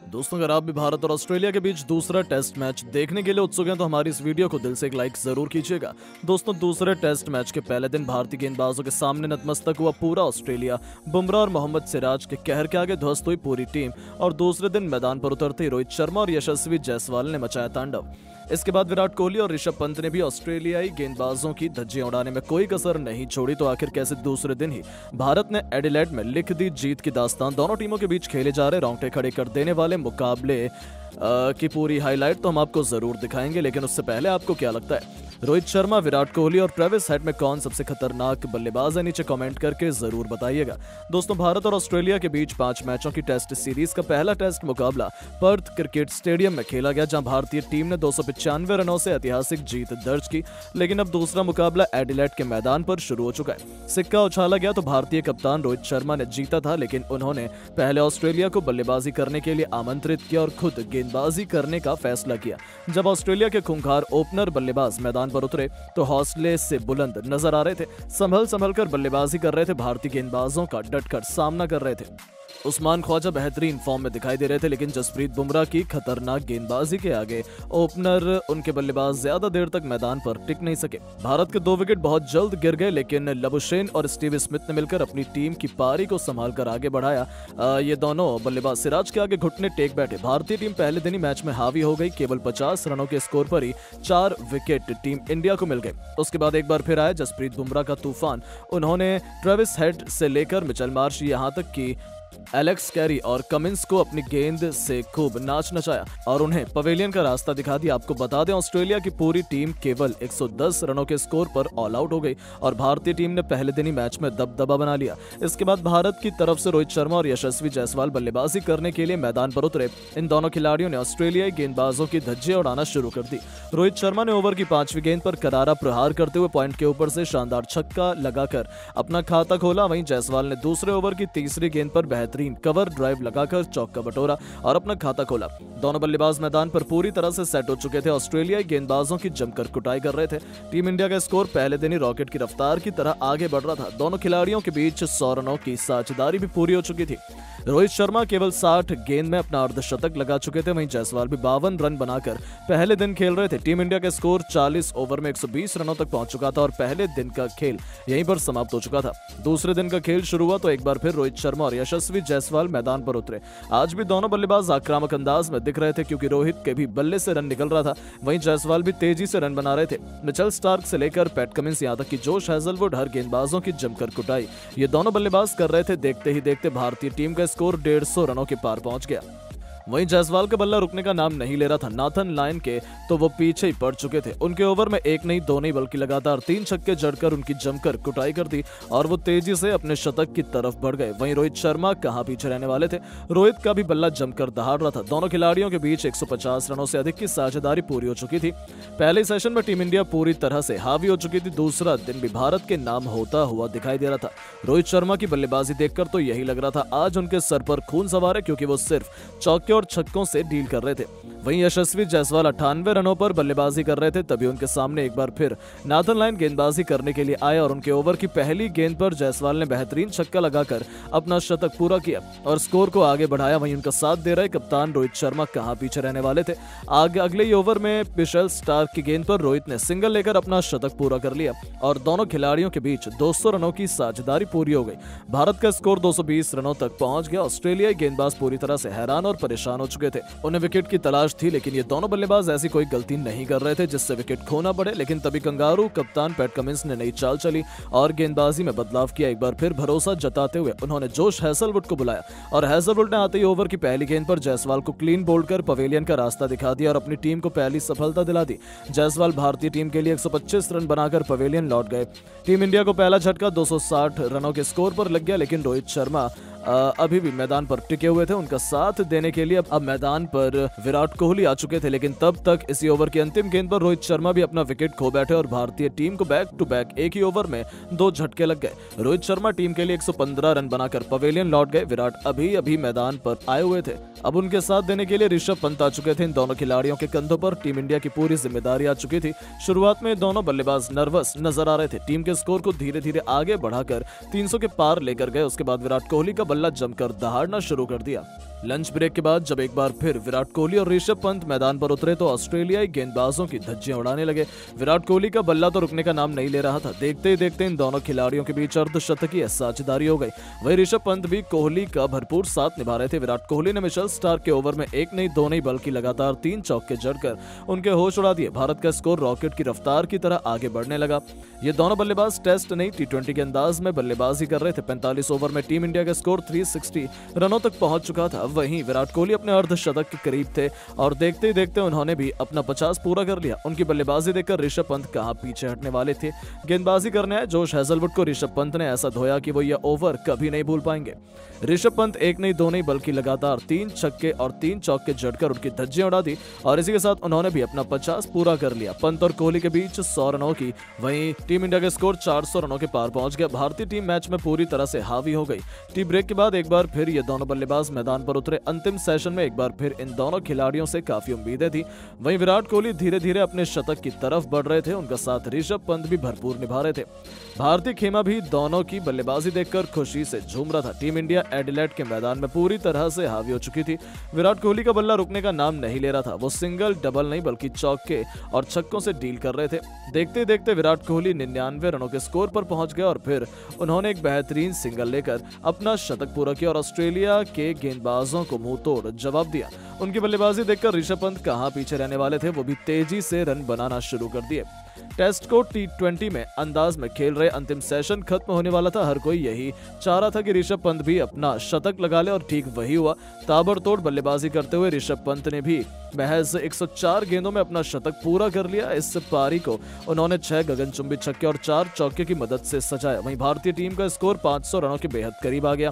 दोस्तों, अगर आप भी भारत और ऑस्ट्रेलिया के बीच दूसरा टेस्ट मैच देखने के लिए उत्सुक हैं तो हमारी इस वीडियो को दिल से एक लाइक जरूर कीजिएगा। दोस्तों, दूसरे टेस्ट मैच के पहले दिन भारतीय गेंदबाजों के सामने नतमस्तक हुआ पूरा ऑस्ट्रेलिया। बुमराह और मोहम्मद सिराज के कहर के आगे ध्वस्त हुई पूरी टीम और दूसरे दिन मैदान पर उतरते ही रोहित शर्मा और यशस्वी जायसवाल ने मचाया तांडव। इसके बाद विराट कोहली और ऋषभ पंत ने भी ऑस्ट्रेलियाई गेंदबाजों की धज्जियां उड़ाने में कोई कसर नहीं छोड़ी। तो आखिर कैसे दूसरे दिन ही भारत ने एडिलेड में लिख दी जीत की दास्तान। दोनों टीमों के बीच खेले जा रहे रोंगटे खड़े कर देने वाले मुकाबले की पूरी हाईलाइट तो हम आपको जरूर दिखाएंगे, लेकिन उससे पहले आपको क्या लगता है, रोहित शर्मा, विराट कोहली और ट्रेविस हेड में कौन सबसे खतरनाक बल्लेबाज है? नीचे कमेंट करके जरूर बताइएगा। दोस्तों, भारत और ऑस्ट्रेलिया के बीच 5 मैचों की टेस्ट सीरीज का पहला टेस्ट मुकाबला पर्थ क्रिकेट स्टेडियम में खेला गया, जहां भारतीय टीम ने 295 रनों से ऐतिहासिक जीत दर्ज की। लेकिन अब दूसरा मुकाबला एडिलेड के मैदान पर शुरू हो चुका है। सिक्का उछाला गया तो भारतीय कप्तान रोहित शर्मा ने जीता था, लेकिन उन्होंने पहले ऑस्ट्रेलिया को बल्लेबाजी करने के लिए आमंत्रित किया और खुद गेंदबाजी करने का फैसला किया। जब ऑस्ट्रेलिया के खूंखार ओपनर बल्लेबाज मैदान पर उतरे तो हौसले से बुलंद नजर आ रहे थे। संभल कर बल्लेबाजी कर रहे थे, भारतीय गेंदबाजों का डटकर सामना कर रहे थे। उस्मान ख्वाजा बेहतरीन फॉर्म में दिखाई दे रहे थे, लेकिन जसप्रीत बुमराह की खतरनाक गेंदबाजी के आगे ओपनर उनके बल्लेबाज ज्यादा देर तक मैदान पर टिक नहीं सके। भारत के 2 विकेट बहुत जल्द गिर गए, लेकिन लबुशेन और स्टीव स्मिथ ने मिलकर अपनी टीम की पारी को संभालकर आगे बढ़ाया। ये दोनों बल्लेबाज सिराज के आगे घुटने टेक बैठे। भारतीय टीम पहले दिन ही मैच में हावी हो गई। केवल 50 रनों के स्कोर पर ही 4 विकेट टीम इंडिया को मिल गए। उसके बाद एक बार फिर आया जसप्रीत बुमराह का तूफान। उन्होंने ट्रेविस हेड से लेकर मिचेल मार्श, यहां तक कि एलेक्स कैरी और कमिंस को अपनी गेंद से खूब नाच नचाया और उन्हें पवेलियन का रास्ता दिखा दिया। आपको बता दें, ऑस्ट्रेलिया की पूरी टीम केवल 110 रनों के स्कोर पर ऑल आउट हो गई और भारतीय टीम ने पहले दिन ही मैच में दबदबा बना लिया। इसके बाद भारत की तरफ से रोहित शर्मा और यशस्वी जायसवाल बल्लेबाजी करने के लिए मैदान पर उतरे। इन दोनों खिलाड़ियों ने ऑस्ट्रेलियाई गेंदबाजों की धज्जियां उड़ाना शुरू कर दी। रोहित शर्मा ने ओवर की 5वीं गेंद पर करारा प्रहार करते हुए पॉइंट के ऊपर से शानदार छक्का लगाकर अपना खाता खोला। वहीं जायसवाल ने दूसरे ओवर की 3री गेंद पर बेहतरीन कवर ड्राइव लगाकर चौका बटोरा और अपना खाता खोला। दोनों बल्लेबाज मैदान पर पूरी तरह से सेट हो चुके थे। ऑस्ट्रेलियाई गेंदबाजों की जमकर कुटाई कर रहे थे। टीम इंडिया का स्कोर पहले दिन ही रॉकेट की रफ्तार की तरह आगे बढ़ रहा था। दोनों खिलाड़ियों के बीच 100 रनों की साझेदारी भी पूरी हो चुकी थी। रोहित शर्मा केवल 60 गेंद में अपना अर्धशतक लगा चुके थे। वहीं जायसवाल भी 52 रन बनाकर पहले दिन खेल रहे थे। टीम इंडिया का स्कोर 40 ओवर में 120 रनों तक पहुंच चुका था और पहले दिन का खेल यहीं पर समाप्त हो चुका था। दूसरे दिन का खेल शुरू हुआ तो एक बार फिर रोहित शर्मा और यशस्वी जायसवाल मैदान पर उतरे। आज भी दोनों बल्लेबाज आक्रामक अंदाज में दिख रहे थे, क्योंकि रोहित के भी बल्ले से रन निकल रहा था। वहीं जायसवाल भी तेजी से रन बना रहे थे। मिचेल स्टार्क से लेकर पैट कमिंस, यहां तक कि जोश हेजलवुड, हर गेंदबाजों की जमकर कुटाई ये दोनों बल्लेबाज कर रहे थे। देखते ही देखते भारतीय टीम का स्कोर 150 रनों के पार पहुंच गया। वहीं जायसवाल का बल्ला रुकने का नाम नहीं ले रहा था। नाथन लायन के तो वो पीछे ही पड़ चुके थे। उनके ओवर में 1 नहीं 2 नहीं बल्कि लगातार 3 छक्के जड़कर उनकी जमकर कुटाई कर दी और वो तेजी से अपने शतक की तरफ बढ़ गए। वहीं रोहित शर्मा कहां पीछे रहने वाले थे। रोहित का भी बल्ला जमकर दहाड़ रहा था। दोनों खिलाड़ियों के बीच 150 रनों से अधिक की साझेदारी पूरी हो चुकी थी। पहले सेशन में टीम इंडिया पूरी तरह से हावी हो चुकी थी। दूसरा दिन भी भारत के नाम होता हुआ दिखाई दे रहा था। रोहित शर्मा की बल्लेबाजी देखकर तो यही लग रहा था आज उनके सर पर खून सवार है, क्योंकि वो सिर्फ चौके और छक्कों से डील कर रहे थे। वहीं यशस्वी जायसवाल 98 रनों पर बल्लेबाजी कर रहे थे। तभी उनके सामने एक बार फिर नाथन लायन गेंदबाजी करने के लिए आए और उनके ओवर की पहली गेंद पर जायसवाल ने बेहतरीन छक्का लगाकर अपना शतक पूरा किया और स्कोर को आगे बढ़ाया। वहीं उनका साथ दे रहे कप्तान रोहित शर्मा कहां पीछे रहने वाले थे। आगे अगले ही ओवर में मिचेल स्टार्क की गेंद पर रोहित ने सिंगल लेकर अपना शतक पूरा कर लिया और दोनों खिलाड़ियों के बीच 200 रनों की साझेदारी पूरी हो गई। भारत का स्कोर 220 रनों तक पहुंच गया। ऑस्ट्रेलियाई गेंदबाज पूरी तरह से हैरान और परेशान हो चुके थे। उन्हें विकेट की तलाश थी, लेकिन ये दोनों बल्लेबाज ऐसी कोई गलती नहीं कर रहे थे जिससे विकेट खोना पड़े। लेकिन तभी कंगारू कप्तान पैट कमिंस ने नई चाल चली और गेंदबाजी में बदलाव किया। एक बार फिर भरोसा जताते हुए उन्होंने जोश हेजलवुड को बुलाया और हेजलवुड ने आते ही ओवर की पहली गेंद पर जायसवाल को क्लीन बोल्ड कर पवेलियन का रास्ता दिखा दिया और अपनी टीम को पहली सफलता दिला दी। जायसवाल भारतीय टीम के लिए 125 रन बनाकर पवेलियन लौट गए। टीम इंडिया को पहला झटका 260 रनों के स्कोर पर लग गया, लेकिन रोहित शर्मा अभी भी मैदान पर टिके हुए थे। उनका साथ देने के लिए अब मैदान पर विराट कोहली आ चुके थे, लेकिन तब तक इसी ओवर की अंतिम गेंद पर रोहित शर्मा भी अपना विकेट खो बैठे और भारतीय टीम को बैक टू बैक एक ही ओवर में 2 झटके लग गए। रोहित शर्मा टीम के लिए 115 रन बनाकर पवेलियन लौट गए। विराट अभी मैदान पर आए हुए थे। अब उनके साथ देने के लिए ऋषभ पंत आ चुके थे। इन दोनों खिलाड़ियों के कंधों पर टीम इंडिया की पूरी जिम्मेदारी आ चुकी थी। शुरुआत में दोनों बल्लेबाज नर्वस नजर आ रहे थे। टीम के स्कोर को धीरे धीरे आगे बढ़ाकर 300 के पार लेकर गए। उसके बाद विराट कोहली का बल्ला जमकर दहाड़ना शुरू कर दिया। लंच ब्रेक के बाद जब एक बार फिर विराट कोहली और ऋषभ पंत मैदान पर उतरे तो ऑस्ट्रेलियाई गेंदबाजों की धज्जियां उड़ाने लगे। विराट कोहली का बल्ला तो रुकने का नाम नहीं ले रहा था। देखते ही देखते इन दोनों खिलाड़ियों के बीच अर्धशतकीय साझेदारी हो गई। वही ऋषभ पंत भी कोहली का भरपूर साथ निभा रहे थे। विराट कोहली ने मिशेल स्टार्क के ओवर में एक नहीं दो नहीं बल्कि लगातार 3 चौके जड़कर उनके होश उड़ा दिए। भारत का स्कोर रॉकेट की रफ्तार की तरह आगे बढ़ने लगा। ये दोनों बल्लेबाज टेस्ट नहीं T20 के अंदाज में बल्लेबाजी कर रहे थे। 45 ओवर में टीम इंडिया का स्कोर 360 रनों तक पहुंच चुका था। वहीं विराट कोहली अपने अर्धशतक के करीब थे और देखते ही देखते उन्होंने भी अपना 50 पूरा कर लिया। उनकी बल्लेबाजी देखकर ऋषभ पंत कहां पीछे हटने वाले थे। गेंदबाजी करने आए जोश हेजलवुड को ऋषभ पंत ने ऐसा धोया कि वो यह ओवर कभी नहीं भूल पाएंगे। ऋषभ पंत एक नहीं दो नहीं बल्कि लगातार 3 छक्के और 3 चौके जड़कर उनकी धज्जियां उड़ा दी और इसी के साथ उन्होंने भी अपना 50 पूरा कर लिया। पंत और कोहली के बीच 100 रनों की वहीं टीम इंडिया का स्कोर 400 रनों के पार पहुंच गया। भारतीय टीम मैच में पूरी तरह से हावी हो गई। टी ब्रेक के बाद एक बार फिर ये दोनों बल्लेबाज मैदान पर उतरे। अंतिम सेशन में एक बार फिर इन दोनों खिलाड़ियों से काफी उम्मीदें थी। वहीं विराट कोहली धीरे धीरे अपने शतक की तरफ बढ़ रहे थे। उनका साथ ऋषभ पंत भी भरपूर निभा रहे थे। भारतीय खेमा भी दोनों की बल्लेबाजी देखकर खुशी से झूम रहा था। टीम इंडिया एडिलेड के मैदान में पूरी तरह से हावी हो चुकी थी। विराट कोहली का बल्ला रुकने का नाम नहीं ले रहा था। वो सिंगल डबल नहीं बल्कि चौके और छक्कों से डील कर रहे थे। देखते देखते विराट कोहली 99 रनों के स्कोर पर पहुंच गए और फिर उन्होंने एक बेहतरीन सिंगल लेकर अपना शतक पूरा किया और ऑस्ट्रेलिया के गेंदबाजों को मुंह तोड़ जवाब दिया। उनकी बल्लेबाजी देखकर ऋषभ पंत कहां पीछे रहने वाले थे। वो भी तेजी से रन बनाना शुरू कर दिए। टेस्ट को T20 में अंदाज में खेल रहे अंतिम सेशन खत्म होने वाला था। हर कोई यही चाह रहा था कि ऋषभ पंत भी अपना शतक लगा ले और ठीक वही हुआ। ताबड़तोड़ बल्लेबाजी करते हुए ऋषभ पंत ने भी महज 104 गेंदों में अपना शतक पूरा कर लिया। इस पारी को उन्होंने 6 गगनचुंबी छक्के और 4 चौके की मदद से सजाया। वहीं भारतीय टीम का स्कोर 500 रनों के बेहद करीब आ गया।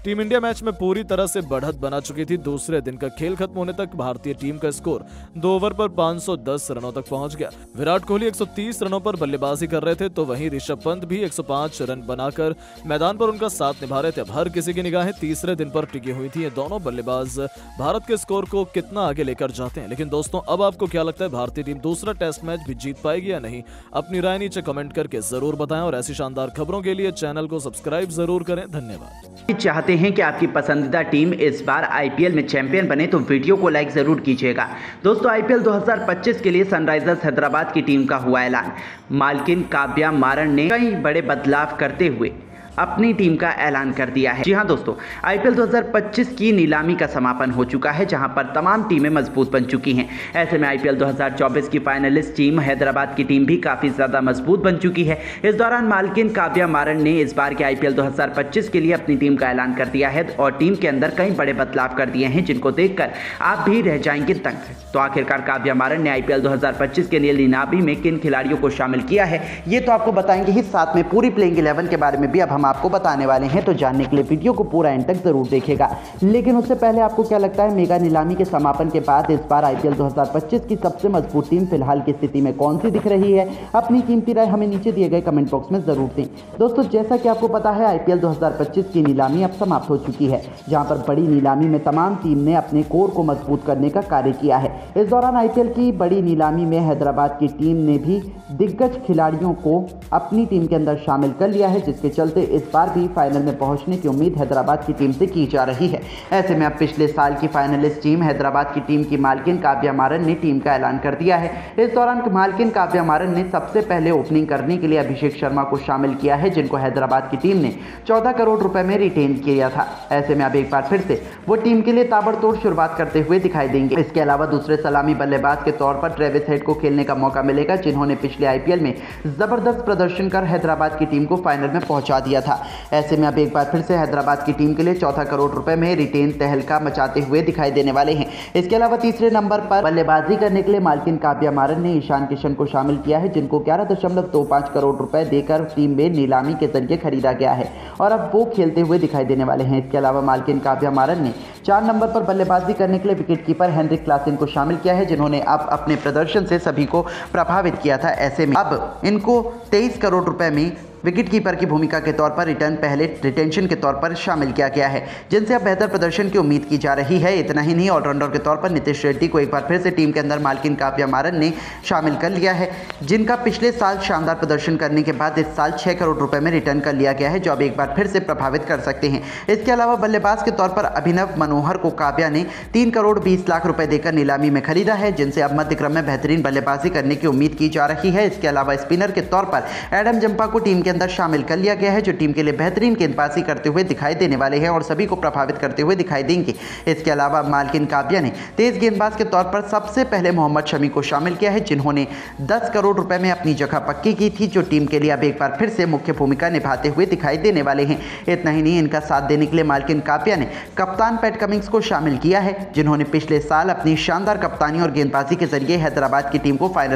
टीम इंडिया मैच में पूरी तरह से बढ़त बना चुकी थी। दूसरे दिन का खेल खत्म होने तक भारतीय टीम का स्कोर 2 ओवर पर 510 रनों तक पहुंच गया। विराट कोहली 130 रनों पर बल्लेबाजी कर रहे थे तो वहीं ऋषभ पंत भी 105 रन बनाकर मैदान पर उनका साथ निभा रहे थे। अब हर किसी की निगाहें तीसरे दिन पर टिकी हुई थी। ये दोनों बल्लेबाज भारत के स्कोर को कितना आगे लेकर जाते हैं। लेकिन दोस्तों, अब आपको क्या लगता है, भारतीय टीम दूसरा टेस्ट मैच भी जीत पाएगी या नहीं? अपनी राय नीचे कमेंट करके जरूर बताएं और ऐसी शानदार खबरों के लिए चैनल को सब्सक्राइब जरूर करें। धन्यवाद। चाहते हैं कि आपकी पसंदीदा टीम इस बार आईपीएल में चैंपियन बने तो वीडियो को लाइक जरूर कीजिएगा। दोस्तों, आईपीएल 2025 के लिए सनराइजर्स हैदराबाद की टीम का हुआ ऐलान। मालकिन काव्या मारन ने कई बड़े बदलाव करते हुए अपनी टीम का ऐलान कर दिया है। जी हां दोस्तों, आईपीएल 2025 की नीलामी का समापन हो चुका है, जहां पर तमाम टीमें मजबूत बन चुकी हैं। ऐसे में आईपीएल 2024 की फाइनलिस्ट टीम हैदराबाद की टीम भी काफी ज्यादा मजबूत बन चुकी है। इस दौरान मालकिन काव्या मारन ने इस बार के आईपीएल 2025 के लिए अपनी टीम का ऐलान कर दिया है और टीम के अंदर कई बड़े बदलाव कर दिए हैं, जिनको देखकर आप भी रह जाएंगे दंग। तो आखिरकार काव्या मारन ने आईपीएल 2025 के लिए नीलामी में किन खिलाड़ियों को शामिल किया है, ये तो आपको बताएंगे ही। साथ में पूरी प्लेइंग 11 के बारे में भी अब हम आपको बताने वाले हैं, तो जानने के लिए वीडियो को पूरा एंड तक जरूर देखिएगा। लेकिन उससे पहले आपको क्या लगता है, मेगा नीलामी के समापन के बाद इस बार आईपीएल 2025 की सबसे मजबूत टीम फिलहाल की स्थिति में कौन सी दिख रही है? अपनी कीमती राय हमें नीचे दिए गए कमेंट बॉक्स में जरूर दें। दोस्तों, जैसा कि आपको पता है, आईपीएल 2025 की नीलामी अब समाप्त हो चुकी है, जहां पर बड़ी नीलामी में तमाम टीम ने अपने कोर को मजबूत करने का कार्य किया है। इस दौरान आईपीएल की बड़ी नीलामी में हैदराबाद की टीम ने भी दिग्गज खिलाड़ियों को अपनी टीम के अंदर शामिल कर लिया है, जिसके चलते इस बार भी फाइनल में पहुंचने की उम्मीद हैदराबाद की टीम से की जा रही है। ऐसे में अब पिछले साल की फाइनलिस्ट टीम हैदराबाद की टीम की मालकिन काव्या मारन ने टीम का ऐलान कर दिया है। इस दौरान मालकिन काव्या मारन ने सबसे पहले ओपनिंग करने के लिए अभिषेक शर्मा को शामिल किया है, जिनको हैदराबाद की टीम ने 14 करोड़ रुपए में रिटेन किया था। ऐसे में अब एक बार फिर से वो टीम के लिए ताबड़तोड़ शुरुआत करते हुए दिखाई देंगे। इसके अलावा दूसरे सलामी बल्लेबाज के तौर पर ट्रेविस हेड को खेलने का मौका मिलेगा, जिन्होंने पिछले आईपीएल में जबरदस्त प्रदर्शन कर हैदराबाद की टीम को फाइनल में पहुंचा दिया था। ऐसे में अब एक बार फिर से हैदराबाद की टीम के लिए 14 करोड़ रुपए में रिटेन तहलका मचाते हुए दिखाई देने वाले हैं। इसके अलावा तीसरे नंबर पर बल्लेबाजी करने के लिए मालकिन काव्या मारन ने ईशान किशन को शामिल किया है, जिनको 11.25 करोड़ रुपए देकर टीम में नीलामी के जरिए खरीदा गया है और अब वो खेलते हुए दिखाई देने वाले हैं। इसके अलावा मालकिन काव्या मारन ने 4 नंबर पर बल्लेबाजी करने के लिए विकेटकीपर हेनरिक क्लासेन को शामिल किया है, जिन्होंने अब अपने प्रदर्शन से सभी को प्रभावित किया था। ऐसे में अब इनको 23 करोड़ रुपए में विकेटकीपर की भूमिका के तौर पर पहले रिटेंशन के तौर पर शामिल किया गया है, जिनसे अब बेहतर प्रदर्शन की उम्मीद की जा रही है। इतना ही नहीं, ऑलराउंडर के तौर पर नीतीश रेड्डी को एक बार फिर से टीम के अंदर मालकिन काव्या मारन ने शामिल कर लिया है, जिनका पिछले साल शानदार प्रदर्शन करने के बाद इस साल 6 करोड़ रुपए में रिटर्न कर लिया गया है, जो अब एक बार फिर से प्रभावित कर सकते हैं। इसके अलावा बल्लेबाज के तौर पर अभिनव मनोहर को काव्या ने 3 करोड़ 20 लाख रुपए देकर नीलामी में खरीदा है, जिनसे अब मध्य क्रम में बेहतरीन बल्लेबाजी करने की उम्मीद की जा रही है। इसके अलावा स्पिनर के तौर पर एडम जंपा को टीम के अंदर शामिल कर लिया गया है, जो टीम के लिए बेहतरीन गेंदबाजी करते हुए दिखाई देने वाले हैं और सभी को प्रभावित करते हुए दिखाई देंगे। इसके अलावा मालकिन काव्या ने तेज गेंदबाज के तौर पर सबसे पहले मोहम्मद शमी को शामिल किया है, जिन्होंने 10 करोड़ रुपए में अपनी जगह पक्की की थी, जो टीम के लिए अब एक बार फिर से मुख्य भूमिका निभाते हुए दिखाई देने वाले हैं। इतना ही नहीं, इनका साथ देने के लिए मालकिन काव्या ने कप्तान पैट कमिंस को शामिल किया है, जिन्होंने पिछले साल अपनी शानदार कप्तानी और गेंदबाजी के जरिए हैदराबाद की टीम को फाइनल